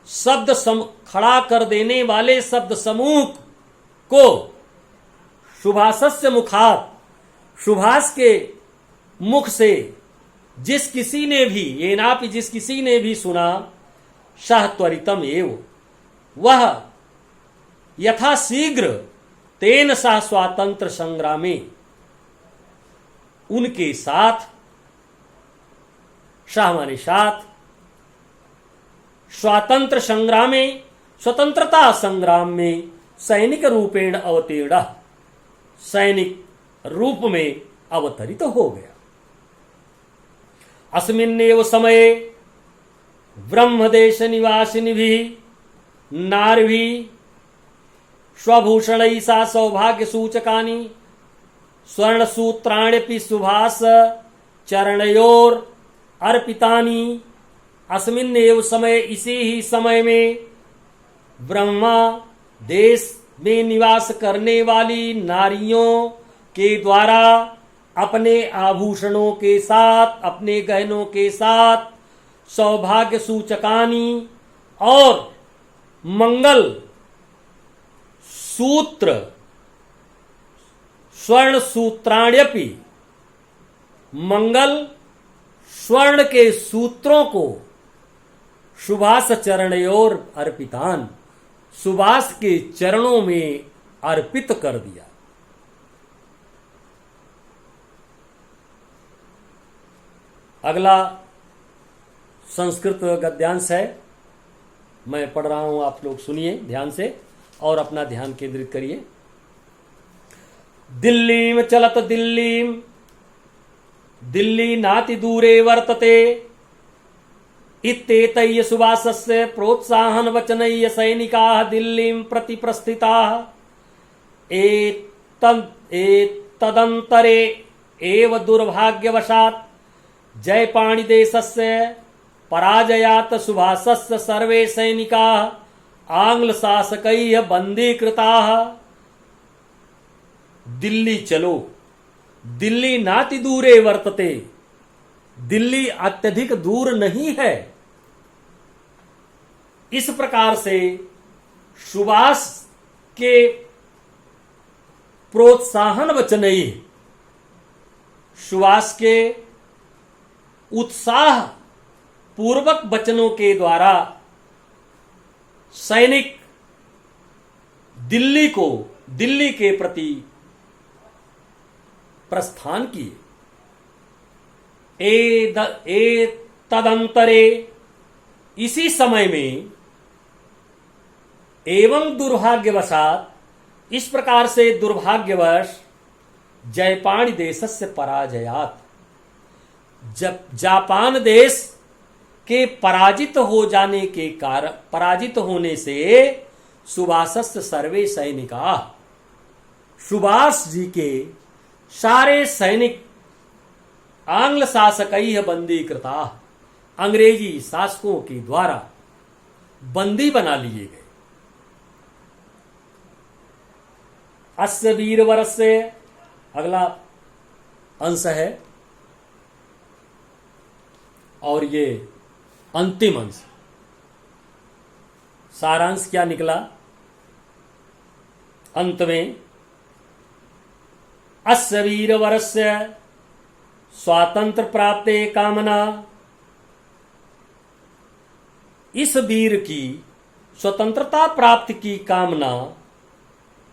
खड़ा कर देने वाले शब्द समूह को शुभासस्य मुखात, सुभाष के मुख से जिस किसी ने भी, ये नापि जिस किसी ने भी सुना, सह त्वरितम एव, वह यथा शीघ्र तेन सह स्वातंत्र संग्रामे, उनके साथ, सह माने साथ, स्वातंत्र संग्राम में, स्वतंत्रता संग्राम में सैनिक रूपेण अवतीर्ण, सैनिक रूप में अवतरित हो गया। अस्मिन्नेव समये ब्रह्मदेश निवासिनिभिः नारिभिः स्वभूषणैः सा सौभाग्य सूचकानि स्वर्णसूत्राण्यपि सुभाष चरणयोर अर्पितानि। अस्मिन्नेव समय, इसी ही समय में ब्रह्मा देश में निवास करने वाली नारियों के द्वारा अपने आभूषणों के साथ, अपने गहनों के साथ सौभाग्य सूचकानी और मंगल सूत्र, स्वर्ण सूत्राण्यपि, मंगल स्वर्ण के सूत्रों को सुभाष चरणयोर अर्पितान, सुभाष के चरणों में अर्पित कर दिया। अगला संस्कृत गद्यांश है, मैं पढ़ रहा हूं, आप लोग सुनिए ध्यान से और अपना ध्यान केंद्रित करिए। दिल्लीम चलत दिल्लीम, दिल्ली नाति दूरे वर्तते, इत्येतैः सुभाषस्य प्रोत्साहन वचनैः सैनिकाः दिल्लीं प्रति प्रस्थिताः। तदन्तरे एव दुर्भाग्यवशात् जयपाणिदेशस्य पराजयात् सुभाषस्य सर्वे सैनिकाः आंग्लशासकैः बन्दीकृताः। दिल्ली चलो, दिल्ली नाति दूरे वर्तते, दिल्ली अत्यधिक दूर नहीं है। इस प्रकार से सुभाष के प्रोत्साहन वचन ही, सुभाष के उत्साह पूर्वक वचनों के द्वारा सैनिक दिल्ली को, दिल्ली के प्रति प्रस्थान किए। तदंतरे, इसी समय में, एवं दुर्भाग्यवशात, इस प्रकार से दुर्भाग्यवश, जयपान देशस्य पराजयात, जब जापान देश के पराजित हो जाने के कारण, पराजित होने से सुभाषस्य सर्वे सैनिका, सुभाष जी के सारे सैनिक आंग्ल शासकैः बंदीकृता, अंग्रेजी शासकों के द्वारा बंदी बना लिए गए। अस्य वीरवरस्य, अगला अंश है और ये अंतिम अंश। सारांश क्या निकला अंत में? अस्य वीरवरस्य स्वातंत्र प्राप्ते कामना, इस वीर की स्वतंत्रता प्राप्ति की कामना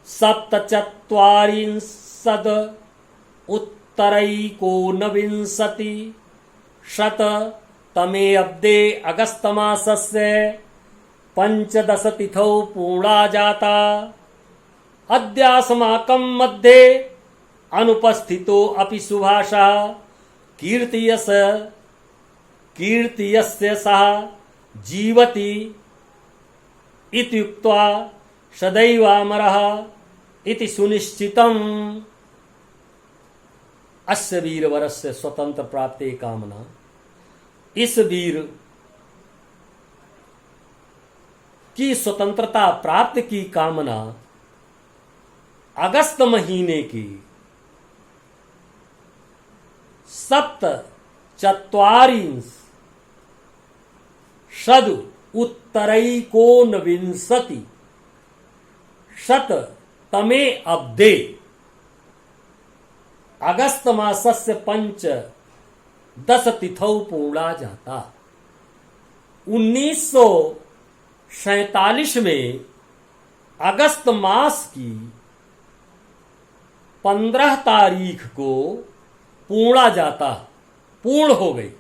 47 उत्तरैकोनविंशति शततमे अब्दे अगस्तमासस्य 15 तिथौ पूर्णा जाता। अद्यास्माकं मध्ये अनुपस्थितो अपि सुभाषः कीर्तियस्य सह जीवति इत्युक्त्वा सदैवामरः इति सुनिश्चितम्। अस्य वीरवरस्य स्वतंत्र प्राप्ते कामना, इस वीर की स्वतंत्रता प्राप्ति की कामना अगस्त महीने की 47 शद उत्तरैकोनविंशति शत तमे अब्दे अगस्त मासस्य 5-10 तिथौ पूर्णा जाता। 1947 में अगस्त मास की 15 तारीख को पूर्णा जाता पूर्ण हो गई।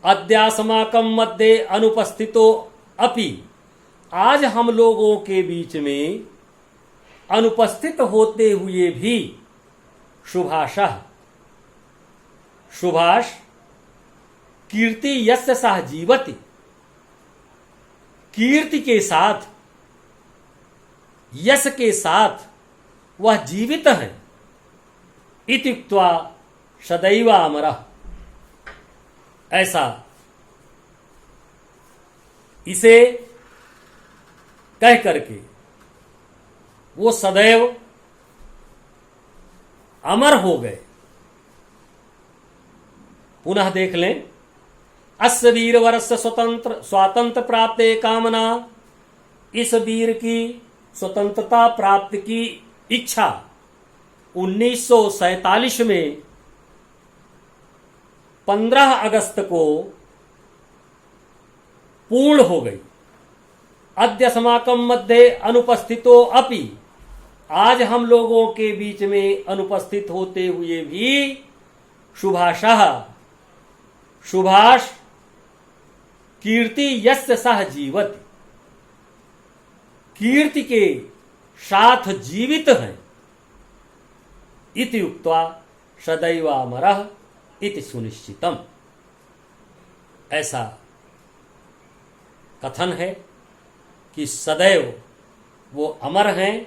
अद्यास्माकं मध्ये अनुपस्थितो अपि, आज हम लोगों के बीच में अनुपस्थित होते हुए भी शुभाशः, शुभाष कीर्ति यस्य सह जीवति, कीर्ति के साथ, यश के साथ वह जीवित है। इत्युक्त्वा सदैव अमरः, ऐसा इसे कह करके वो सदैव अमर हो गए। पुनः देख लें, अस्य वीरवरस्य स्वातंत्र प्राप्ते कामना, इस वीर की स्वतंत्रता प्राप्ति की इच्छा 1947 में 15 अगस्त को पूर्ण हो गई। अद्य अस्माकं मध्ये अनुपस्थितो अपि, आज हम लोगों के बीच में अनुपस्थित होते हुए भी शुभाशः, शुभाष कीर्ति यस्य सह जीवति, कीर्ति के साथ जीवित हैं। इति उक्त्वा सदैव अमरः इति सुनिश्चितम, ऐसा कथन है कि सदैव वो अमर हैं,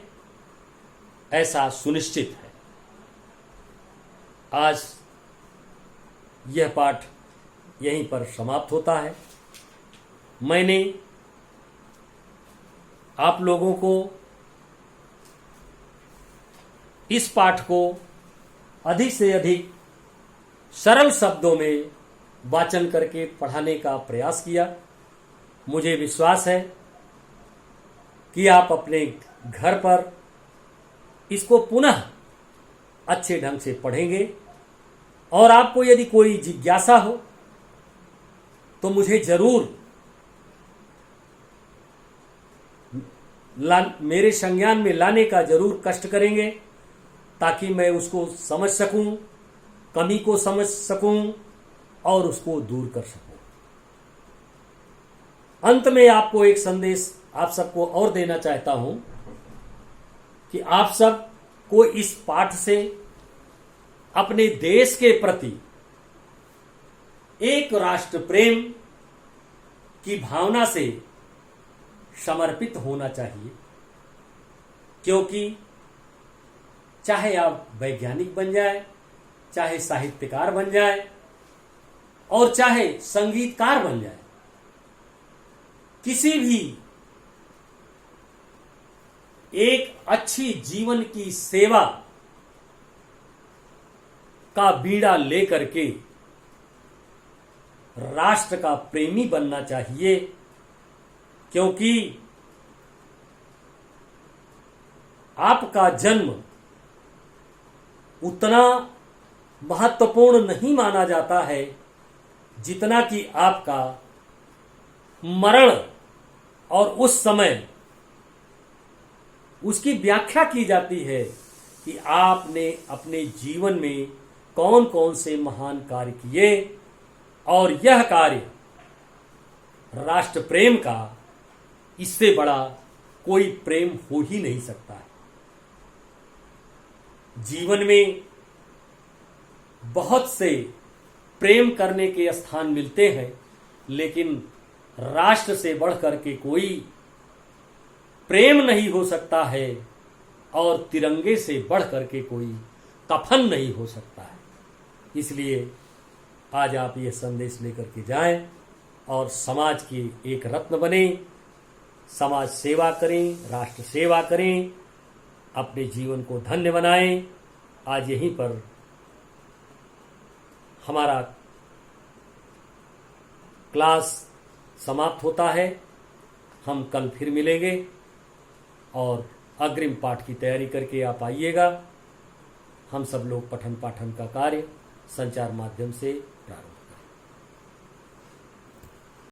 ऐसा सुनिश्चित है। आज यह पाठ यहीं पर समाप्त होता है। मैंने आप लोगों को इस पाठ को अधिक से अधिक सरल शब्दों में वाचन करके पढ़ाने का प्रयास किया। मुझे विश्वास है कि आप अपने घर पर इसको पुनः अच्छे ढंग से पढ़ेंगे, और आपको यदि कोई जिज्ञासा हो तो मुझे जरूर मेरे संज्ञान में लाने का जरूर कष्ट करेंगे, ताकि मैं उसको समझ सकूं, कमी को समझ सकूं और उसको दूर कर सकूं। अंत में आपको एक संदेश आप सबको और देना चाहता हूं कि आप सब को इस पाठ से अपने देश के प्रति एक राष्ट्र प्रेम की भावना से समर्पित होना चाहिए, क्योंकि चाहे आप वैज्ञानिक बन जाए, चाहे साहित्यकार बन जाए और चाहे संगीतकार बन जाए, किसी भी एक अच्छी जीवन की सेवा का बीड़ा लेकर के राष्ट्र का प्रेमी बनना चाहिए, क्योंकि आपका जन्म उतना महत्वपूर्ण नहीं माना जाता है जितना कि आपका मरण, और उस समय उसकी व्याख्या की जाती है कि आपने अपने जीवन में कौन कौन से महान कार्य किए, और यह कार्य राष्ट्र प्रेम का, इससे बड़ा कोई प्रेम हो ही नहीं सकता है। जीवन में बहुत से प्रेम करने के स्थान मिलते हैं, लेकिन राष्ट्र से बढ़कर के कोई प्रेम नहीं हो सकता है, और तिरंगे से बढ़कर के कोई कफन नहीं हो सकता है। इसलिए आज आप ये संदेश लेकर के जाएं और समाज के एक रत्न बने, समाज सेवा करें, राष्ट्र सेवा करें, अपने जीवन को धन्य बनाएं। आज यहीं पर हमारा क्लास समाप्त होता है। हम कल फिर मिलेंगे और अग्रिम पाठ की तैयारी करके आप आइएगा। हम सब लोग पठन पाठन का कार्य संचार माध्यम से प्रारंभ